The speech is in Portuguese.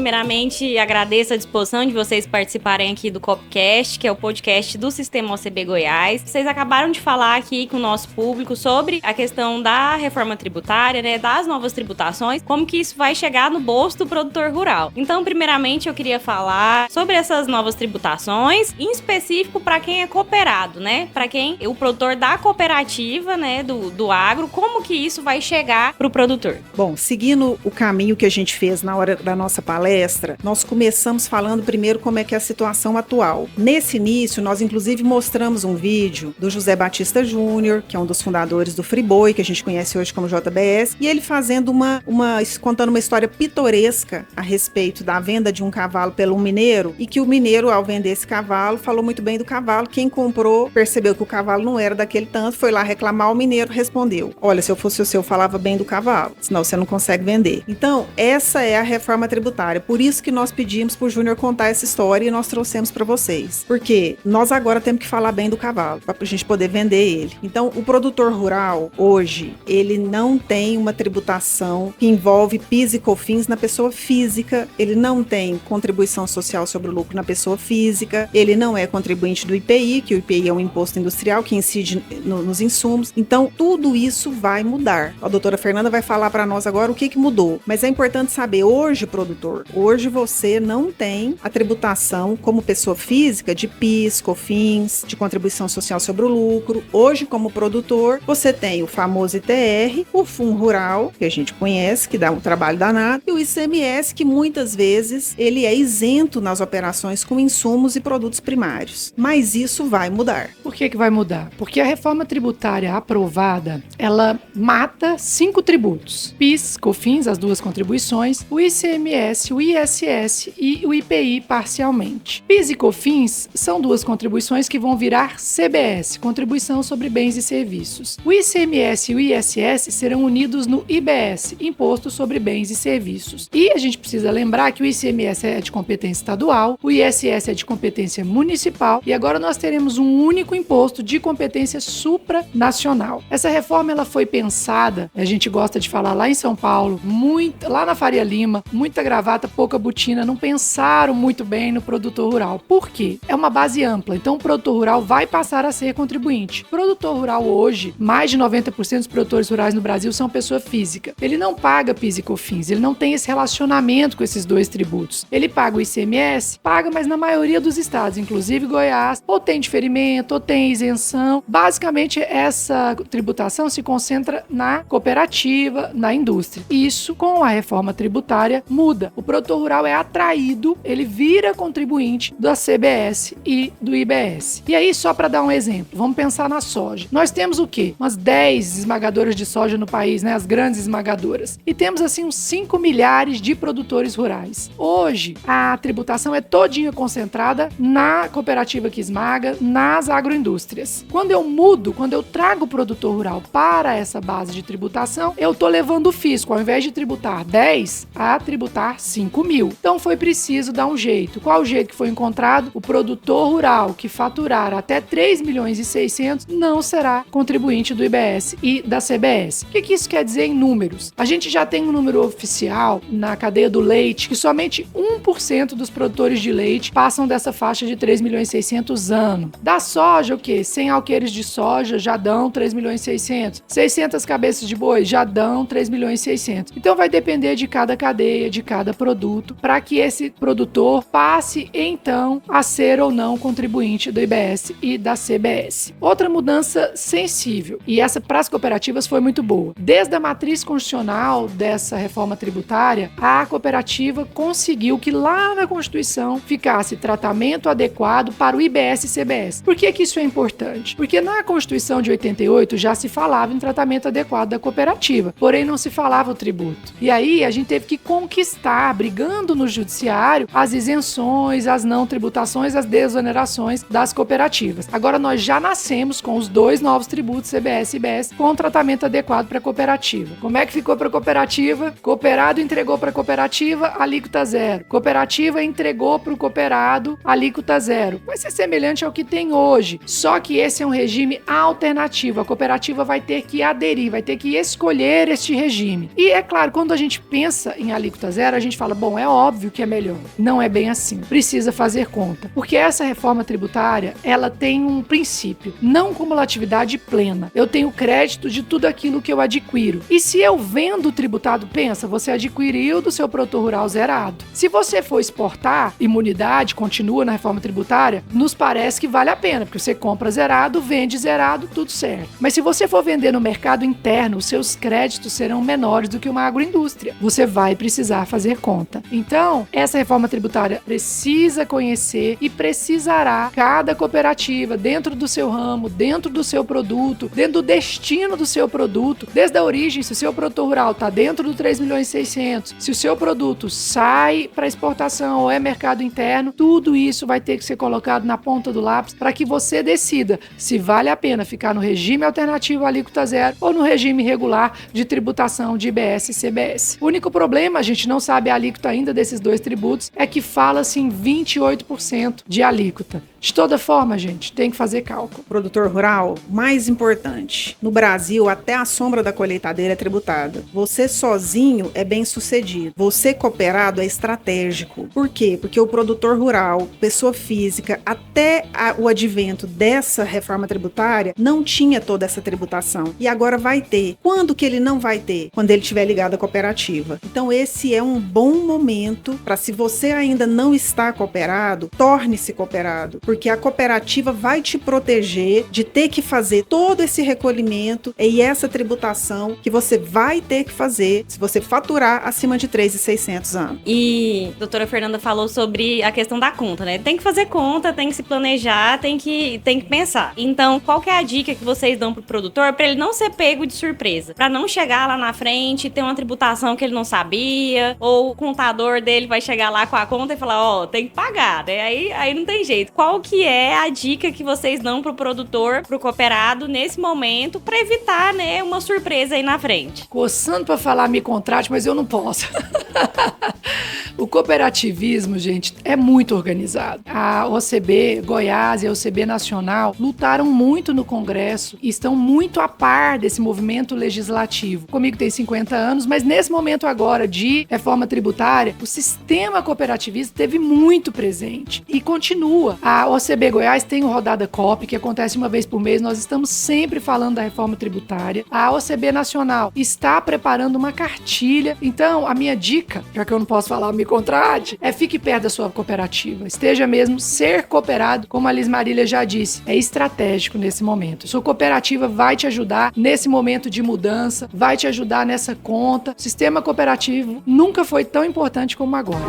primeiramente agradeço a disposição de vocês participarem aqui do Copcast, que é o podcast do Sistema OCB Goiás. Vocês acabaram de falar aqui com o nosso público sobre a questão da reforma tributária, né, das novas tributações, como que isso vai chegar no bolso do produtor rural. Então, primeiramente, eu queria falar sobre essas novas tributações, em específico para quem é cooperado, né, para quem é o produtor da cooperativa, né, do agro, como que isso vai chegar para o produtor. Bom, seguindo o caminho que a gente fez na hora da nossa palestra, nós começamos falando primeiro como é que é a situação atual. Nesse início, nós inclusive mostramos um vídeo do José Batista Júnior, que é um dos fundadores do Friboi, que a gente conhece hoje como JBS, e ele fazendo contando uma história pitoresca a respeito da venda de um cavalo pelo mineiro, e que o mineiro, ao vender esse cavalo, falou muito bem do cavalo. Quem comprou percebeu que o cavalo não era daquele tanto, foi lá reclamar, o mineiro respondeu: olha, se eu fosse o seu, eu falava bem do cavalo, senão você não consegue vender. Então, essa é a reforma tributária. Por isso que nós pedimos pro Júnior contar essa história e nós trouxemos para vocês. Porque nós agora temos que falar bem do cavalo, para a gente poder vender ele. Então, o produtor rural, hoje, ele não tem uma tributação que envolve PIS e COFINS na pessoa física, ele não tem contribuição social sobre o lucro na pessoa física, ele não é contribuinte do IPI, que o IPI é um imposto industrial que incide nos insumos. Então, tudo isso vai mudar. A doutora Fernanda vai falar para nós agora o que mudou. Mas é importante saber, hoje, produtor, hoje você não tem a tributação como pessoa física de PIS, COFINS, de contribuição social sobre o lucro. Hoje, como produtor, você tem o famoso ITR, o Fundo Rural, que a gente conhece, que dá um trabalho danado, e o ICMS, que muitas vezes ele é isento nas operações com insumos e produtos primários. Mas isso vai mudar. Por que vai mudar? Porque a reforma tributária aprovada, ela mata 5 tributos: PIS, COFINS, as duas contribuições, o ICMS, o ISS e o IPI parcialmente. PIS e COFINS são duas contribuições que vão virar CBS, Contribuição sobre Bens e Serviços. O ICMS e o ISS serão unidos no IBS, Imposto sobre Bens e Serviços. E a gente precisa lembrar que o ICMS é de competência estadual, o ISS é de competência municipal e agora nós teremos um único imposto de competência supranacional. Essa reforma ela foi pensada, a gente gosta de falar lá em São Paulo, lá na Faria Lima, muita gravata, pouca botina, não pensaram muito bem no produtor rural. Por quê? É uma base ampla, então o produtor rural vai passar a ser contribuinte. O produtor rural hoje, mais de 90% dos produtores rurais no Brasil são pessoa física. Ele não paga PIS e COFINS, ele não tem esse relacionamento com esses dois tributos. Ele paga o ICMS, paga, mas na maioria dos estados, inclusive Goiás, ou tem diferimento, ou tem isenção. Basicamente, essa tributação se concentra na cooperativa, na indústria. Isso, com a reforma tributária, muda. O produtor rural é atraído, ele vira contribuinte da CBS e do IBS. E aí, só para dar um exemplo, vamos pensar na soja. Nós temos o quê? Umas 10 esmagadoras de soja no país, né? As grandes esmagadoras. E temos, assim, uns 5 milhares de produtores rurais. Hoje, a tributação é todinha concentrada na cooperativa que esmaga, nas agroindústrias. Quando eu trago o produtor rural para essa base de tributação, eu estou levando o fisco, ao invés de tributar 10, a tributar 5 mil. Então foi preciso dar um jeito. Qual o jeito que foi encontrado? O produtor rural que faturar até 3 milhões e 600 não será contribuinte do IBS e da CBS. O que isso quer dizer em números? A gente já tem um número oficial na cadeia do leite que somente 1% dos produtores de leite passam dessa faixa de 3 milhões e 600 ano. Da soja, o quê? 100 alqueires de soja já dão 3 milhões e 600. 600 cabeças de boi já dão 3 milhões e 600. Então vai depender de cada cadeia, de cada produto, para que esse produtor passe, então, a ser ou não contribuinte do IBS e da CBS. Outra mudança sensível, e essa para as cooperativas foi muito boa. Desde a matriz constitucional dessa reforma tributária, a cooperativa conseguiu que lá na Constituição ficasse tratamento adequado para o IBS e CBS. Por que isso é importante? Porque na Constituição de 88 já se falava em tratamento adequado da cooperativa, porém não se falava o tributo. E aí a gente teve que conquistar, brigando no judiciário, as isenções, as não tributações, as desonerações das cooperativas. Agora nós já nascemos com os dois novos tributos, CBS e IBS, com tratamento adequado para a cooperativa. Como é que ficou para a cooperativa? Cooperado entregou para a cooperativa, alíquota zero. Cooperativa entregou para o cooperado, alíquota zero. Vai ser semelhante ao que tem hoje. Só que esse é um regime alternativo. A cooperativa vai ter que aderir, vai ter que escolher este regime. E é claro, quando a gente pensa em alíquota zero, a gente fala, bom, é óbvio que é melhor. Não é bem assim. Precisa fazer conta. Porque essa reforma tributária, ela tem um princípio. Não cumulatividade plena. Eu tenho crédito de tudo aquilo que eu adquiro. E se eu vendo tributado, pensa, você adquiriu do seu produtor rural zerado. Se você for exportar, imunidade continua na reforma tributária, nos parece que vale a pena, porque você compra zerado, vende zerado, tudo certo. Mas se você for vender no mercado interno, os seus créditos serão menores do que uma agroindústria. Você vai precisar fazer conta. Então, essa reforma tributária precisa conhecer e precisará cada cooperativa, dentro do seu ramo, dentro do seu produto, dentro do destino do seu produto, desde a origem, se o seu produtor rural está dentro do 3.600.000, se o seu produto sai para exportação ou é mercado interno, tudo isso vai ter que ser colocado na ponta do lápis para que você decida se vale a pena ficar no regime alternativo alíquota zero ou no regime regular de tributação de IBS e CBS. O único problema, a gente não sabe a alíquota ainda desses dois tributos, é que fala-se em 28% de alíquota. De toda forma, gente, tem que fazer cálculo. Produtor rural, mais importante, no Brasil, até a sombra da colheitadeira é tributada. Você sozinho é bem sucedido. Você cooperado é estratégico. Por quê? Porque o produtor rural, pessoa física, até o advento dessa reforma tributária, não tinha toda essa tributação. E agora vai ter. Quando que ele não vai ter? Quando ele estiver ligado à cooperativa. Então esse é um bom momento para, se você ainda não está cooperado, torne-se cooperado. Porque a cooperativa vai te proteger de ter que fazer todo esse recolhimento e essa tributação que você vai ter que fazer se você faturar acima de 3.600 anos. E a doutora Fernanda falou sobre a questão da conta, né? Tem que fazer conta, tem que se planejar, tem que pensar. Então, qual que é a dica que vocês dão pro produtor para ele não ser pego de surpresa? Para não chegar lá na frente e ter uma tributação que ele não sabia, ou o contador dele vai chegar lá com a conta e falar, ó, tem que pagar, né? Aí não tem jeito. Qual que é a dica que vocês dão pro produtor, pro cooperado nesse momento para evitar, né, uma surpresa aí na frente? Coçando para falar me contrate, mas eu não posso. O cooperativismo, gente, é muito organizado. A OCB Goiás e a OCB Nacional lutaram muito no Congresso e estão muito a par desse movimento legislativo. Comigo tem 50 anos, mas nesse momento agora de reforma tributária, o sistema cooperativista esteve muito presente e continua. A OCB Goiás tem o Rodada COP, que acontece uma vez por mês. Nós estamos sempre falando da reforma tributária. A OCB Nacional está preparando uma cartilha. Então, a minha dica, já que eu não posso falar me contrate, é fique perto da sua cooperativa. Esteja mesmo ser cooperado, como a Liz Marília já disse. É estratégico nesse momento. Sua cooperativa vai te ajudar nesse momento de mudança, vai te ajudar nessa conta. O sistema cooperativo nunca foi tão importante como agora.